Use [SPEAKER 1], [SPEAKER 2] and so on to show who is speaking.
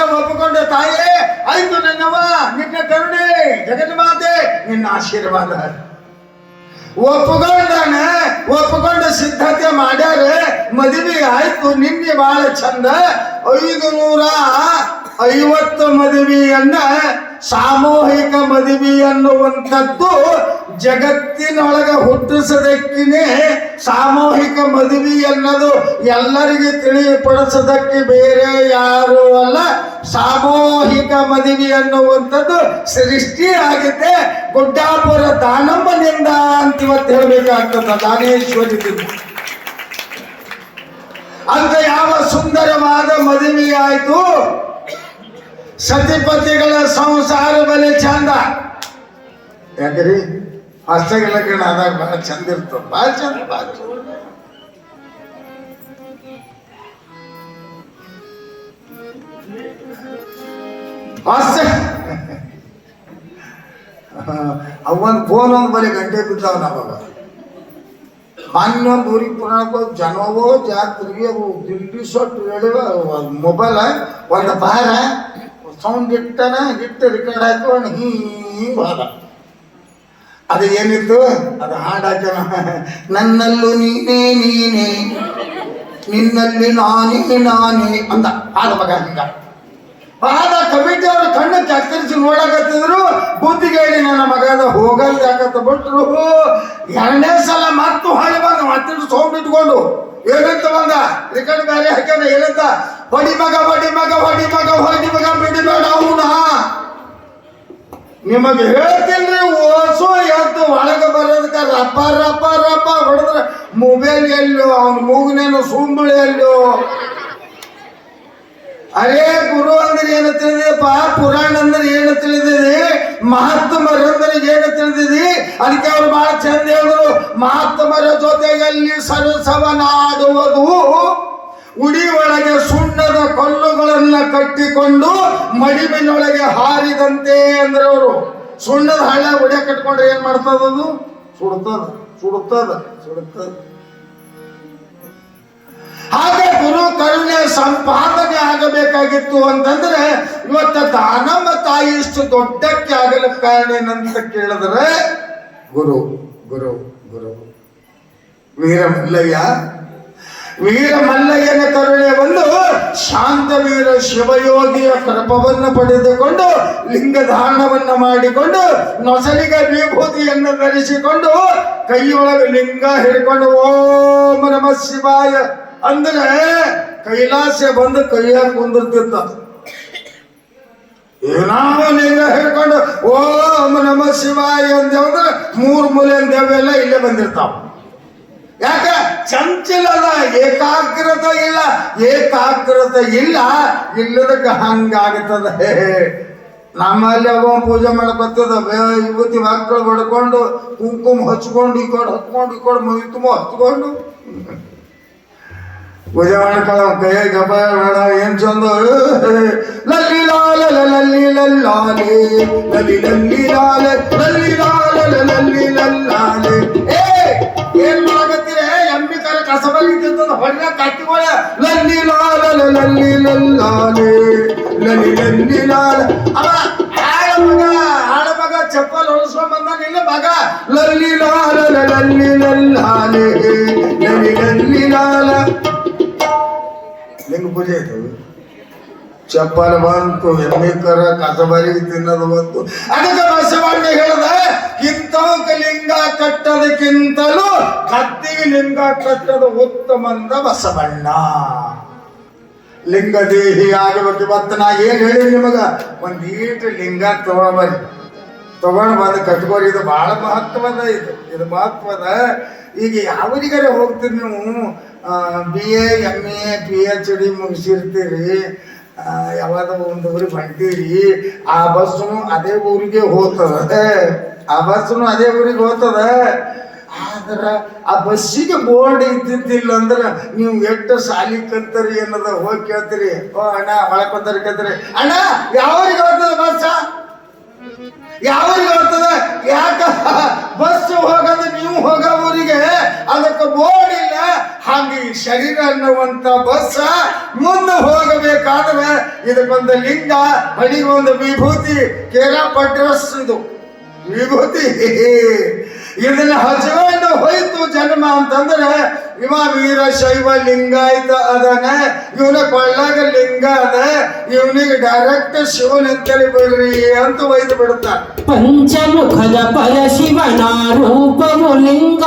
[SPEAKER 1] ಒಪ್ಪಿಕೊಂಡ ತಾಯೇ ಆಯ್ತು ನನ್ನವ, ನಿನ್ನ ಕರುಣೆ ಜಗನ್ಮಾತೆ ನಿನ್ನ ಆಶೀರ್ವಾದ. ಒಪ್ಪಿಕೊಂಡ ಸಿದ್ಧತೆ ಮಾಡ್ಯಾರ, ಮದುವೆ ಆಯ್ತು. ನಿನ್ನೆ ಬಹಳ ಚಂದ. 550 ಮದುವೆಯನ್ನ ಸಾಮೂಹಿಕ ಮದುವೆ ಅನ್ನುವಂಥದ್ದು ಜಗತ್ತಿನೊಳಗ ಹುಟ್ಟಿಸದಕ್ಕಿನೇ ಸಾಮೂಹಿಕ ಮದುವೆ ಅನ್ನೋದು ಎಲ್ಲರಿಗೆ ತಿಳಿಪಡಿಸೋದಕ್ಕೆ ಬೇರೆ ಯಾರು ಅಲ್ಲ. ಸಾಮೂಹಿಕ ಮದುವೆ ಅನ್ನುವಂಥದ್ದು ಸೃಷ್ಟಿ ಆಗುತ್ತೆ ಗುಡ್ಡಾಪುರ ದಾನಮ್ಮನಿಂದ ಅಂತ ಇವತ್ತು ಹೇಳಬೇಕಾಗ್ತದ. ದಾನೇಶ್ವರಿದಿಂದ ಅಂತ ಯಾವ ಸುಂದರವಾದ ಮದುವೆ ಆಯ್ತು. ಸತಿಪತಿಗಳ ಸಂಸಾರ ಬಲೆ ಚಂದ. ಯಾಕ್ರಿ ಹಸ್ತಗಿಲಕಣ ಆದಾಗ ಬಹಳ ಚಂದ ಇರ್ತದ, ಬಹಳ ಚಂದ, ಬಹಳ ಚಂದ. ಅವನ್ ಫೋನ್ ಒಂದು ಬರೀ ಗಂಟೆ ಬಿದ್ದಾವ. ನಮಗ ಮಾನ್ಯೊಂದು ಊರಿಗೆ ಪುರಾಣಕ್ಕೆ ಜನವೋ ಜಾತ್ರೆಗೆ ದಿಲ್ಲಿ ಸೊಟ್ಟು ಹೇಳಿವ ಮೊಬೈಲ್ ಒಂದು ಬಾರ ಸೌಂಡ್ ಹಿಟ್ಟು ರಿಕಾರ್ಡ್ ಹಾಕೊಂಡು ಹಿಂಗೆ ಬಾರ. ಅದು ಏನಿತ್ತು, ಅದು ಹಾಡು ಹಾಕ್ಯಾನ. ನನ್ನಲ್ಲೂ ನೀನೇ ನೀನೇ ನಿನ್ನಲ್ಲಿ ನಾನೇ ಅಂದ ಹಾಡು ಮಗ. ಹಿಂಗ ಆದ ಕಮಿಟಿ ಅವ್ರ ಕಣ್ಣು ಚಕ್ಕರಿಸಿ ನೋಡಕತ್ತಿದ್ರು. ಬುದ್ಧಿಗೆ ಹೇಳಿ ನನ್ನ ಮಗದ ಹೋಗಲ್ ಯಾಕಂತ ಬಿಟ್ರು. 2ನೇ ಸಲ ಮತ್ತು ಹೊಳೆ ಬಂದ ಮತ್ತಿಟ್ಟು ಸೌಂಡ್ ಇಟ್ಕೊಂಡು ಏನಂತ ಬಂದ ರಿಕಾರ್ಡ್ ಬೇರೆ ಹಾಕ್ಯಾನ. ಏನಂತ ಹೊಡಿ ಮಗ ಬಿಡಿಬೇಡ ಅವನ. ನಿಮಗೆ ಹೇಳ್ತೀನಿ ಓಸು ಎದ್ದು ಒಳಗೆ ಬರೋದಕ್ಕೆ ರಪ್ಪ ಹೊಡೆದ್ರೆ ಮೊಬೈಲ್ ಎಲ್ಲೋ, ಅವನ ಮೂಗನೇನು ಸುಂಬಳಿ ಎಲ್ಲೋ. ಅರೇ ಗುರು ಅಂದ್ರೆ ಏನು ತಿಳಿದಪ್ಪ, ಪುರಾಣ ಅಂದ್ರೆ ಏನು ತಿಳಿದಿದೆ, ಮಹಾತ್ಮರಂದ್ರೆ ಏನು ತಿಳಿದಿದೆ. ಅದಕ್ಕೆ ಅವ್ರು ಬಹಳ ಚಂದ ಹೇಳಿದ್ರು, ಮಹಾತ್ಮರ ಜೊತೆಯಲ್ಲಿ ಸರಸವನಾಡುವುದು ಉಡಿ ಒಳಗೆ ಸುಣ್ಣದ ಕಲ್ಲುಗಳನ್ನ ಕಟ್ಟಿಕೊಂಡು ಮಡಿಮಿನೊಳಗೆ ಹಾರಿದಂತೆ ಅಂದ್ರೆ ಅವರು. ಸುಣ್ಣದ ಹಳ್ಳ ಉಡಿಯ ಕಟ್ಕೊಂಡ್ರೆ ಏನ್ ಮಾಡ್ತದದು? ಸುಡುತ್ತದ. ಹಾಗೆ ಗುರು ಕರುಣೆ ಸಂಪಾದನೆ ಆಗಬೇಕಾಗಿತ್ತು ಅಂತಂದ್ರೆ ಇವತ್ತ ದಾನಮ್ಮ ತಾಯಿ ಇಷ್ಟು ದೊಡ್ಡಕ್ಕೆ ಆಗಲು ಕಾರಣ ಏನಂತ ಕೇಳಿದ್ರೆ ಗುರು ವೀರಮಲ್ಲಯ್ಯನ ಕರುಣೆ ಒಂದು ಶಾಂತವೀರ ಶಿವಯೋಗಿಯ ಕೃಪವನ್ನು ಪಡೆದುಕೊಂಡು ಲಿಂಗಧಾರಣವನ್ನ ಮಾಡಿಕೊಂಡು ನೊಸಲಿಗೆ ವಿಭೂತಿಯನ್ನು ಧರಿಸಿಕೊಂಡು ಕೈಯೊಳಗೆ ಲಿಂಗ ಹಿಡ್ಕೊಂಡು ಓಂ ನಮಃ ಶಿವಾಯ ಅಂದ್ರೆ ಕೈಲಾಸ ಬಂದು ಕೈಯಾಗ ಕುಂದಿರ್ತಿತ್ತ. ಏನಾವ ಲಿಂಗ ಹಿಡ್ಕೊಂಡು ಓಂ ನಮಃ ಶಿವಾಯ ಅಂದೇವಂದ್ರೆ 3 ಮೂಲೆ ದೇವೆಲ್ಲ ಇಲ್ಲೇ ಬಂದಿರ್ತಾವ. ಯಾಕೆ? ಚಂಚಲದ ಏಕಾಗ್ರತೆ ಇಲ್ಲ. ಇಲ್ಲದಕ್ಕೆ ಹಂಗಾಗ್ತದೆ. ನಮ್ಮಲ್ಲಿ ಅವ ಪೂಜೆ ಮಾಡಕತ್ತದ ವಿಭೂತಿ ಮಕ್ಕಳು ಬಡ್ಕೊಂಡು ಕುಂಕುಮ ಹಚ್ಕೊಂಡು ಈ ಕಡೆ ಮೈ ತುಂಬ ಹಚ್ಕೊಂಡು ಪೂಜೆ ಮಾಡ್ಕೊಳ್ಳೋ ಕೈ ಗಪ ಬೇಡ. ಏನ್ ಚಂದ ಲಲ್ಲಿ ಲಾಲ ಲಲ್ಲಿ ಲಲ್ಲಾಲೆ ಲಲ್ಲಿ ಲಲ್ಲಿ ಲಾಲ ಲಲ್ಲಿ ಲಾಲ ಲಲ್ಲಿ ಲಲ್ಲಾಲೆ. ಏನ್ ಮಾಡಕತ್ತೀರ? ಎಮ್ಮಿ ತರ ಕಸ ಬಲಿತಿರ್ತದ ಹೊಳ್ಳ ಕಟ್ಟಿಗಳ ಲಲ್ಲಿ ಲಾಲ ಲಲ್ಲಿ ಲಲ್ಲಾಲೆ ಲಲ್ಲಿ ಲಲ್ಲಿ ಲಾಲ. ಅವ ಆಳ ಮಗ ಚಪ್ಪಲ್ ಹೊಲಿಸ್ಕೊಂಡ್ ಬಂದ ನಿಲ್ಲ ಮಗ ಲಲ್ಲಿ ಲಾಲ ಲಲ್ಲಿ ಲಲ್ಲಾಲೆ ಲಲ್ಲಿ ಲಲ್ಲಿ ಲಾಲ. ಲಿಂಗ ಪೂಜೆ ಆಯ್ತು, ಚಪ್ಪಲ ಬಂತು, ಎಮ್ಮೆ ಕರ ಕಸಬರಿಗೆ ತಿನ್ನೋದು ಬಂತು. ಅದಕ್ಕೆ ಬಸವಣ್ಣ ಹೇಳ್ದ, ಇಂಥವಕ್ಕೆ ಲಿಂಗ ಕಟ್ಟೋದಕ್ಕಿಂತಲೂ ಕತ್ತಿಗೆ ಲಿಂಗ ಕಟ್ಟೋದು ಉತ್ತಮಂದ ಬಸವಣ್ಣ. ಲಿಂಗ ದೇಹಿ ಆಗಬೇಕು. ಇವತ್ತು ನಾ ಏನ್ ಹೇಳಿ ನಿಮಗ, ಒಂದೀಟು ಲಿಂಗ ತಗೊಂಡು ಬಂದು ಕಟ್ಕೋರಿ. ಇದು ಬಹಳ ಮಹತ್ವದ. ಇದು ಮಹತ್ವದ. ಈಗ ಯಾವರಿಗಾರೆ ಹೋಗ್ತೀರಿ ನೀವು, BA MA PhD ಮುಗಿಸಿರ್ತೀರಿ, ಯಾವಾಗ ಒಂದು ಊರಿಗೆ ಹೊಂಟೀರಿ, ಆ ಬಸ್ಸು ಅದೇ ಊರಿಗೆ ಹೋಗ್ತದೆ. ಆದ್ರೆ ಆ ಬಸ್ಸಿಗೆ ಬೋರ್ಡ್ ಇದ್ದಿದ್ದಿಲ್ಲ ಅಂದ್ರೆ ನೀವು ಎಷ್ಟು ಸಾಲಿ ಕಲ್ತರಿ ಅನ್ನೋದ ಹೋಗಿ ಕೇಳ್ತೀರಿ. ಓ ಅಣ್ಣ ಹೊಳಕೊಂತಾರೆ ಕೇಳ್ತೀರಿ, ಅಣ್ಣ ಯಾವರಿಗೆ ಹೋಗ್ತದ ಬಸ್ಸ? ಯಾವರಿಗೆ ಹೋಗ್ತದ? ಯಾಕ ಬಸ್ ಹೋಗೋದು ನೀವು ಹೋಗೋ ಊರಿಗೆ ಅದಕ್ಕೆ ಬೋರ್ಡ್ ಇಲ್ಲ. ಹಾಗೆ ಈ ಶರೀರ ಅನ್ನುವಂತ ಬಸ್ ಮುಂದೆ ಹೋಗಬೇಕಾದ್ರೆ ಇದಕ್ಕೊಂದು ಲಿಂಗ, ಅಡಿಗೊಂದು ವಿಭೂತಿ, ಕೇರಪಡ್ರಸ್ ಇದು ವಿಭೂತಿ. ಇದನ್ನ ಹಚ್ಕೊಂಡು ಹೋಯ್ತು ಜನ್ಮ ಅಂತಂದ್ರೆ ಇವ ವೀರಶೈವ ಲಿಂಗಾಯತ ಅದನ, ಇವನ ಕೊಳ್ಳಾಗ ಲಿಂಗ ಅದ, ಇವನಿಗೆ ಡೈರೆಕ್ಟ್ ಶಿವನಿಂತಲೇ ಬಿಡ್ರಿ ಅಂತ ಒಯ್ದು ಬಿಡ್ತಾರ.
[SPEAKER 2] ಪಂಚಮುಖದ ಪರಶಿವನ ರೂಪವು ಲಿಂಗ.